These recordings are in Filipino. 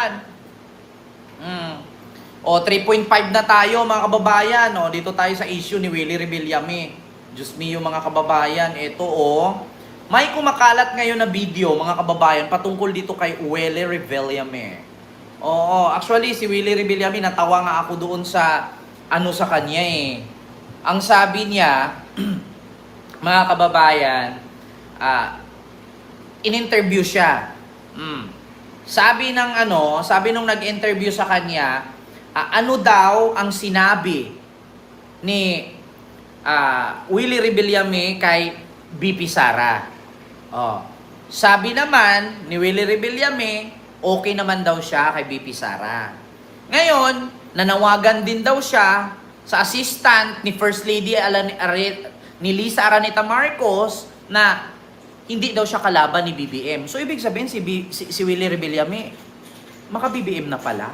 yan. O, 3.5 na tayo mga kababayan. O, dito tayo sa issue ni Willie Rebillame. Diyos me, yung mga kababayan. Ito, o. May kumakalat ngayon na video, mga kababayan, patungkol dito kay Willie Rebillame. Oo, actually, si Willie Rebillame, natawa nga ako doon sa, sa kanya eh. Ang sabi niya, mga kababayan, in-interview siya. Sabi nung nag-interview sa kanya, ano daw ang sinabi ni Willie Rebillame kay BP Sara. Sabi naman ni Willie Rebillame, okay naman daw siya kay BP Sara. Ngayon, nanawagan din daw siya sa assistant ni First Lady ni Lisa Araneta Marcos na hindi daw siya kalaban ni BBM. So, ibig sabihin, si Willie Rebillame, maka-BBM na pala.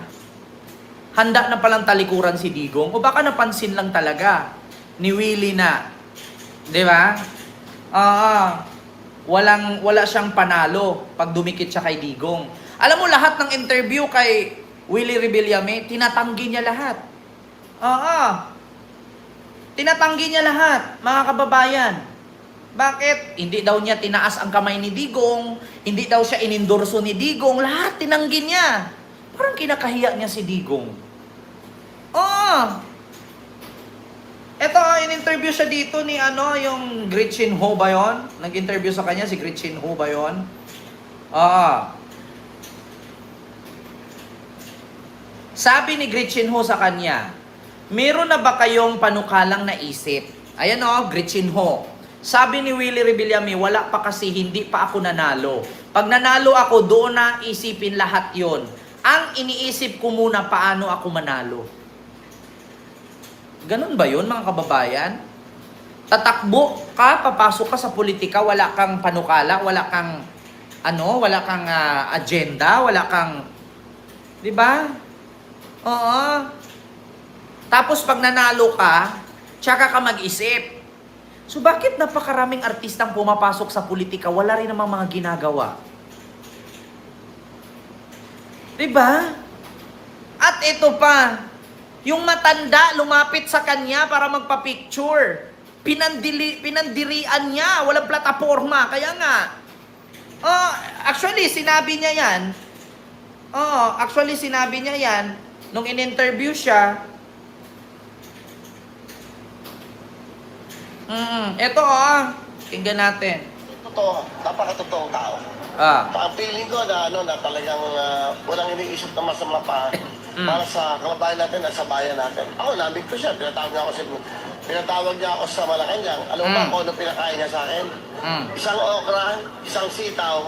Handa na palang talikuran si Digong. O baka napansin lang talaga ni Willie na, di ba? Wala siyang panalo pag dumikit siya kay Digong. Alam mo, lahat ng interview kay Willie Rebillame, tinatanggi niya lahat. Tinatanggi niya lahat, mga kababayan. Bakit? Hindi daw niya tinaas ang kamay ni Digong, hindi daw siya inendorso ni Digong, lahat tinanggi niya. Parang kinakahiya niya si Digong. Ito, in-interview siya dito ni yung Gretchen Ho ba yun? Nag-interview sa kanya si Gretchen Ho ba yun? Sabi ni Gretchen Ho sa kanya, meron na ba kayong panukalang naisip? Ayan Gretchen Ho. Sabi ni Willie Rebillame, wala pa kasi, hindi pa ako nanalo. Pag nanalo ako, doon na isipin lahat yon. Ang iniisip ko muna, paano ako manalo. Ganun ba yun, mga kababayan? Tatakbo ka, papasok ka sa politika, wala kang panukala, wala kang agenda, wala kang, di ba? Oo. Tapos pag nanalo ka, tsaka ka mag-isip. So bakit napakaraming artistang pumapasok sa politika, wala rin namang mga ginagawa? Diba? At ito pa, yung matanda lumapit sa kanya para magpa-picture. Pinandirian niya, walang plataforma. Kaya nga, actually sinabi niya yan, nung in-interview siya. Ito tingnan natin. Totoo, napakatotoong tao. Ang feeling ko na talagang walang iniisip na masama pa para sa kababayan natin at sa bayan natin. Ako, nabig ko siya. Pinatawag niya ako sa Malacanang. Alam mo ba kung ano pinakain niya sa akin? Isang okra, isang sitaw,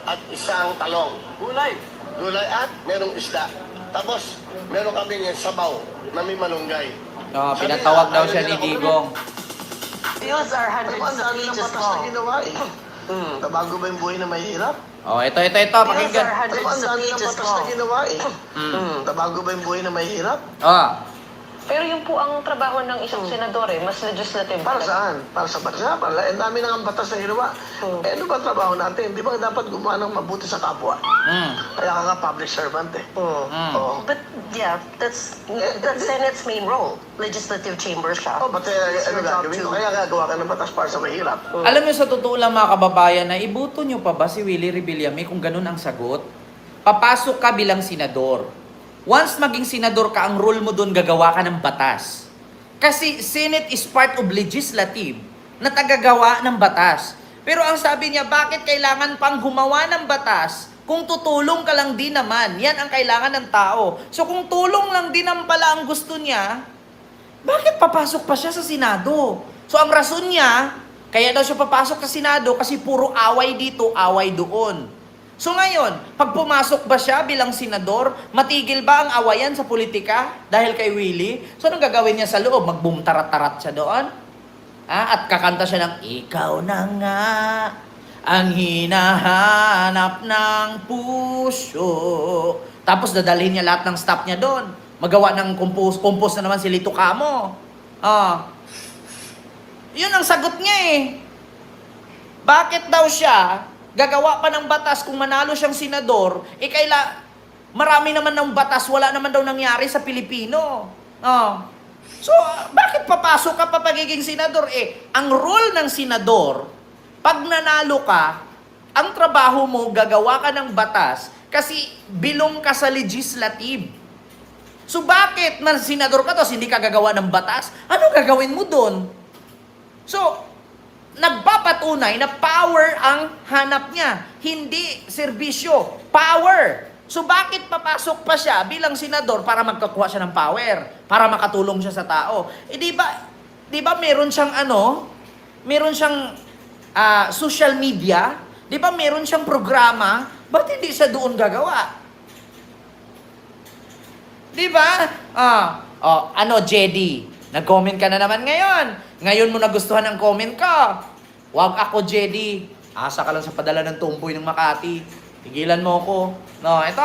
at isang talong. Gulay at merong isda. Tapos, meron kami yung sabaw na may malunggay. Pinatawag daw siya ni Digong. Bills are hundreds of pages long. Nabago ba yung buhay na mahirap? Ito, Bills are pakinggan. hundreds of pages long. Nabago ba yung buhay na mahirap? Pero yung po ang trabaho ng isang senador mas legislative. Para saan? Para sa bansa? Ang dami nang ang batas na ginawa. Ano ba trabaho natin? Di ba dapat gumawa ng mabuti sa kapwa? Kaya ka nga public servant But yeah, that's Senate's main role. Legislative chamber siya. Ba't ano gagawin ko? Kaya gagawa ka ng batas para sa mahirap. Alam niyo, sa totoo lang mga kababayan, na ibuto niyo pa ba si Willie Rebillame kung ganun ang sagot? Papasok ka bilang senador. Once maging senador ka, ang role mo doon, gagawa ka ng batas. Kasi Senate is part of legislative na tagagawa ng batas. Pero ang sabi niya, bakit kailangan pang gumawa ng batas kung tutulong ka lang din naman? Yan ang kailangan ng tao. So kung tulong lang din naman pala ang gusto niya, bakit papasok pa siya sa Senado? So ang rason niya, kaya daw siya papasok sa Senado kasi puro away dito, away doon. So ngayon, pag pumasok ba siya bilang senador, matigil ba ang awayan sa politika dahil kay Willie? So anong gagawin niya sa loob? Magbumtarat-tarat siya doon? At kakanta siya ng, ikaw na nga ang hinahanap ng puso. Tapos dadalhin niya lahat ng staff niya doon. Magawa ng compose na naman si Lito Camo. Yun ang sagot niya eh. Bakit daw siya gagawa pa ng batas kung manalo siyang senador, Marami naman ng batas, wala naman daw nangyari sa Pilipino. Oh. So, bakit papasok ka pa pagiging senador? Ang role ng senador, pag nanalo ka, ang trabaho mo, gagawa ka ng batas kasi bilong ka sa legislative. So bakit na senador ka tapos hindi ka gagawa ng batas? Ano gagawin mo doon? So, nagpapatunay na power ang hanap niya, hindi serbisyo, power. So bakit papasok pa siya bilang senador para magkakuha siya ng power, para makatulong siya sa tao? Di ba meron siyang meron siyang social media, di ba meron siyang programa, ba't hindi siya doon gagawa? Di ba? Jedy, nag-comment ka na naman ngayon. Ngayon mo nagustuhan ang comment ko. Wag ako, Jedy. Asa ka lang sa padala ng tumboy ng Makati. Tigilan mo ako. No, ito.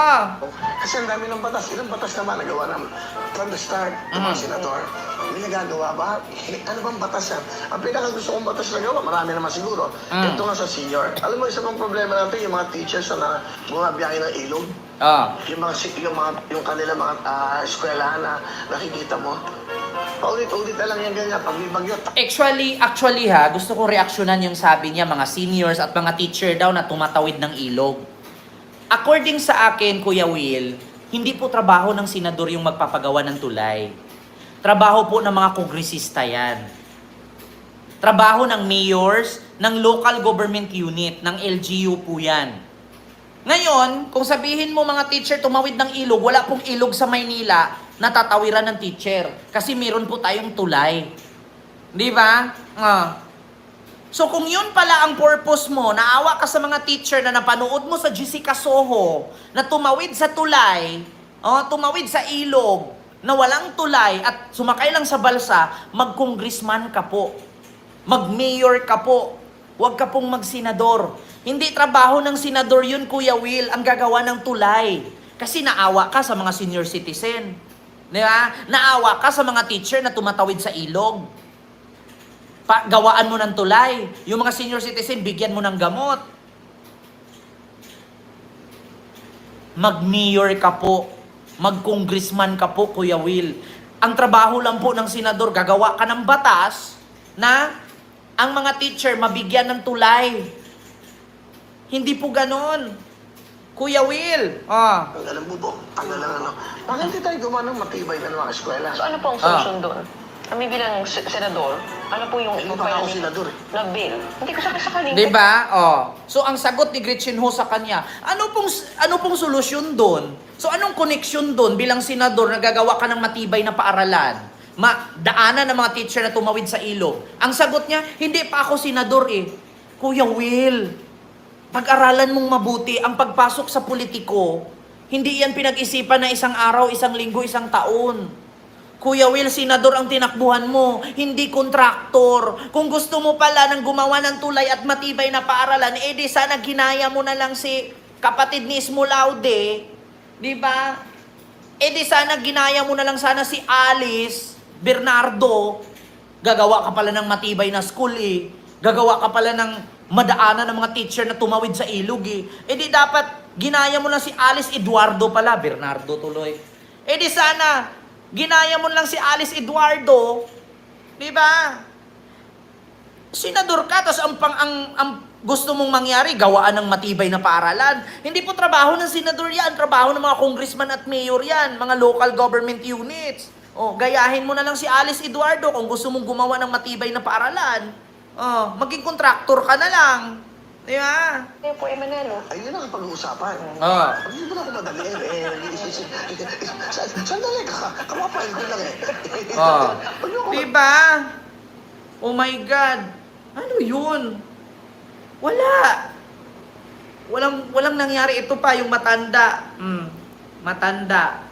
Kasi ang dami ng batas. Ilang batas naman nagawa ng from the start, ng mga senador. Hindi nagagawa ba? Ano bang batas yan? Ang pinaka gusto kong batas na gawa, marami naman siguro. Ito nga sa senior. Alam mo, isa pang problema natin, yung mga teachers na bumabiyahe ng ilog. Yung kanila mga eskwelahan na nakikita mo. Paulit-ulit na lang yan ganyan pag may bagyo. Actually ha, gusto ko reaksyonan yung sabi niya, mga seniors at mga teacher daw na tumatawid ng ilog. According sa akin, Kuya Will, hindi po trabaho ng senador yung magpapagawa ng tulay. Trabaho po ng mga kongresista yan. Trabaho ng mayors, ng local government unit, ng LGU po yan. Ngayon, kung sabihin mo mga teacher tumawid ng ilog, wala pong ilog sa Maynila na tatawiran ng teacher. Kasi meron po tayong tulay. Di ba? So kung yun pala ang purpose mo, naawa ka sa mga teacher na napanood mo sa Jessica Soho, na tumawid sa tulay, tumawid sa ilog, na walang tulay at sumakay lang sa balsa, mag-congressman ka po. Mag-mayor ka po. Huwag ka pong mag-senador. Hindi trabaho ng senador yun, Kuya Will, ang gagawa ng tulay. Kasi naawa ka sa mga senior citizen. Di ba? Naawa ka sa mga teacher na tumatawid sa ilog. Gawaan mo ng tulay. Yung mga senior citizen, bigyan mo ng gamot. Mag-mayor ka po. Mag-congressman ka po, Kuya Will. Ang trabaho lang po ng senador, gagawa ka ng batas na ang mga teacher mabigyan ng tulay. Hindi po ganon. Kuya Will. Ang alam mo po, bakit hindi tayo gumawa ng matibay na mga eskwela? So ano po ang solusyon doon? Kami bilang senador, ano po yung Hindi pa ako senador eh. na bill? Hindi ko sakaling. Di ba? So ang sagot ni Gretchen Ho sa kanya, ano pong solusyon doon? So anong connection doon bilang senador na gagawa ka ng matibay na paaralan? Daanan ng mga teacher na tumawid sa ilog. Ang sagot niya, hindi pa ako senador eh. Kuya Will, pag-aralan mong mabuti ang pagpasok sa politiko. Hindi yan pinag-isipan na isang araw, isang linggo, isang taon. Kuya Will, senador ang tinakbuhan mo, hindi kontraktor. Kung gusto mo pala ng gumawa ng tulay at matibay na paaralan, di sana ginaya mo na lang si kapatid ni Esmolaude. Di ba? Di sana ginaya mo na lang sana si Alice Bernardo. Gagawa ka pala ng matibay na school eh. Gagawa ka pala ng madaanan ng mga teacher na tumawid sa ilog eh. Di dapat ginaya mo lang si Alice Eduardo pala, Bernardo tuloy. Di sana ginaya mo lang si Alice Eduardo, di ba? Senador ka, tapos ang gusto mong mangyari, gawaan ng matibay na paaralan. Hindi po trabaho ng senador yan, trabaho ng mga congressman at mayor yan, mga local government units. Gayahin mo na lang si Alice Eduardo kung gusto mong gumawa ng matibay na paaralan. Maging kontraktor ka na lang. Di ba? Kaya po manalo. Ayun ang pag-uusapan. Hindi mo na ako madali sandali ka, kamapal ko lang eh. Di ba? Oh my God. Ano yun? Walang nangyari. Ito pa, yung matanda. Matanda.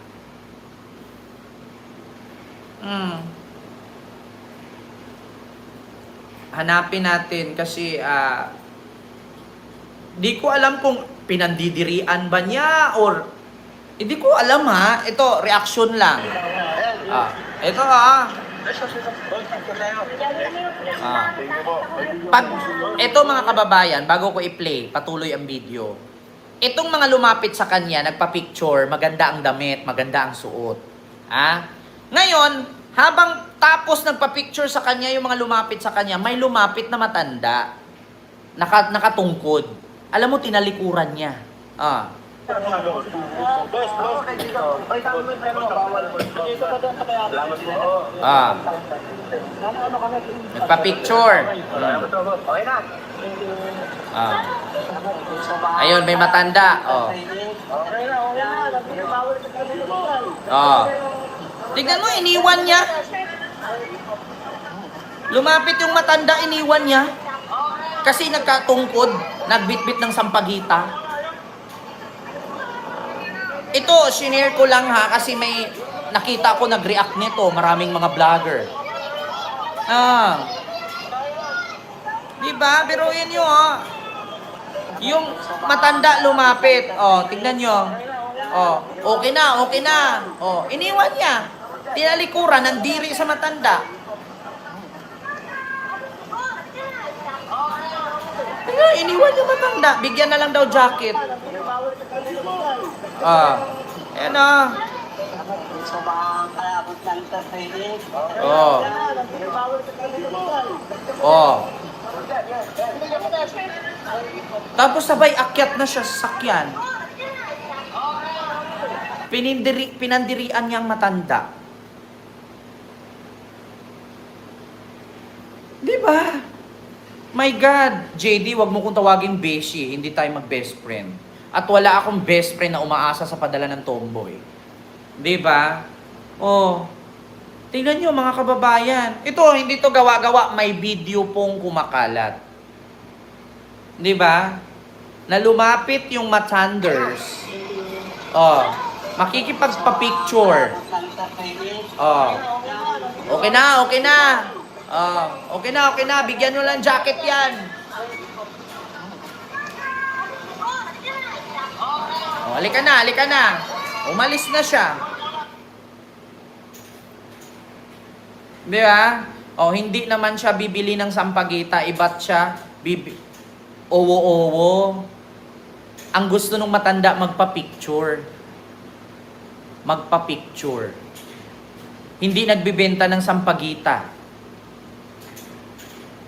Hanapin natin kasi di ko alam kung pinandidirian ba niya or hindi ko alam ha. Ito, reaction lang. Ito ito mga kababayan, bago ko i-play, patuloy ang video. Itong mga lumapit sa kanya, nagpa-picture, maganda ang damit, maganda ang suot. Ngayon, habang tapos nagpa-picture sa kanya yung mga lumapit sa kanya, may lumapit na matanda. Nakatungkod. Alam mo, tinalikuran niya. Nagpa-picture. Ayun, may matanda. Tignan mo, iniwan niya. Lumapit yung matanda, iniwan niya. Kasi nagkatungkod, nagbitbit ng sampagita. Ito, sinare ko lang ha, kasi may nakita ko nag-react nito, maraming mga vlogger. Diba? Pero yun yun, yung matanda lumapit. Tignan nyo. Okay na, okay na. Iniwan niya. Tinalikuran ng diri sa matanda. Iniwan yung matanda. Bigyan na lang daw jacket. Ayan na. Tapos sabay akyat na siya sa sakyan. Pinandirian niyang matanda. Di ba? My God, JD, wag mo kong tawaging beshi, hindi tayo mag-best friend. At wala akong best friend na umaasa sa padala ng tomboy. Di ba? Tingnan nyo mga kababayan. Ito, hindi to gawa-gawa, may video pong kumakalat. Di ba? Na lumapit yung matanders. Makikipagpa-picture. Okay na, okay na. Okay na, okay na. Bigyan nyo lang jacket yan. Halika na, halika na. Umalis na siya. Di ba? Hindi naman siya bibili ng sampagita. Iba't siya owo-owo. Ang gusto nung matanda, magpa-picture. Magpa-picture. Hindi nagbibenta ng sampagita.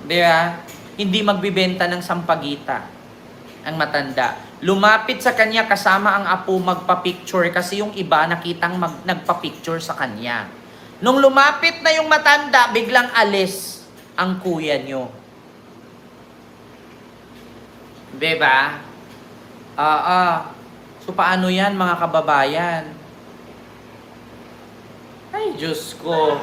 Di ba? Hindi magbibenta ng sampagita ang matanda. Lumapit sa kanya kasama ang apo magpa-picture kasi yung iba nakitang nagpa-picture sa kanya. Nung lumapit na yung matanda, biglang alis ang kuya nyo. Diba? So paano yan mga kababayan? Ay, Diyos ko.